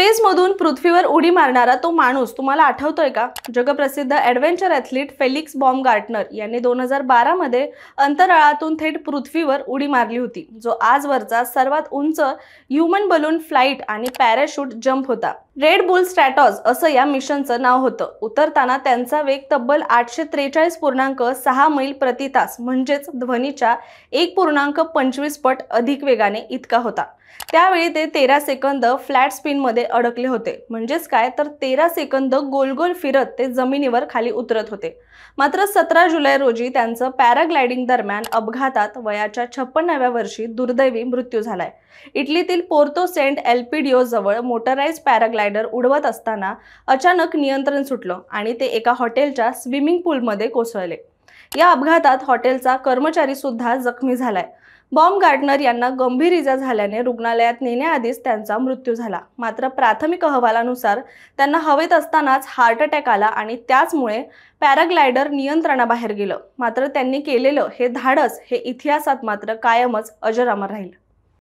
स्पेसमधून पृथ्वीवर उडी मारणारा तो माणूस तुम्हाला आठवतोय का? जगप्रसिद्ध ॲडव्हेंचर ॲथलीट फेलिक्स बॉमगार्टनर यांनी 2012 मध्ये अंतराळातून थेट पृथ्वीवर उडी मारली होती, जो आजवरचा सर्वात उंच ह्यूमन बलून फ्लाइट आणि पॅराशूट जंप होता. रेड बुल स्ट्रॅटॉस असं या मिशनचं नाव होतं. उतरताना त्यांचा वेग तब्बल 843.6 मैल प्रति तास म्हणजेच ध्वनीच्या 1.25 पट अधिक वेगाने इतका होता. त्यावेळी ते 13 सेकंद फ्लॅट स्पिनमध्ये अडकले होते. म्हणजेच काय तर 13 सेकंद गोल गोल फिरत ते जमिनीवर खाली उतरत होते. मात्र 17 जुलै रोजी त्यांचं पॅराग्लायडिंग दरम्यान अपघातात वयाच्या 56व्या वर्षी दुर्दैवी मृत्यू झालाय. इटलीतील पोर्तो सेंट एल्पिडिओ जवळ मोटराइज्ड पॅराग्लायडर उडवत असताना अचानक नियंत्रण सुटलं आणि ते एका हॉटेलच्या स्विमिंग पूलमध्ये कोसळले. या अपघातात हॉटेलचा कर्मचारी सुद्धा जखमी झालाय. बॉमगार्टनर यांना गंभीर इजा झाल्याने रुग्णालयात नेण्याआधीच त्यांचा मृत्यू झाला. मात्र प्राथमिक अहवालानुसार त्यांना हवेत असतानाच हार्ट अटॅक आला आणि त्याचमुळे पॅराग्लायडर नियंत्रणाबाहेर गेलं. मात्र त्यांनी केलेलं हे धाडस हे इतिहासात मात्र कायमच अजरामर राहील.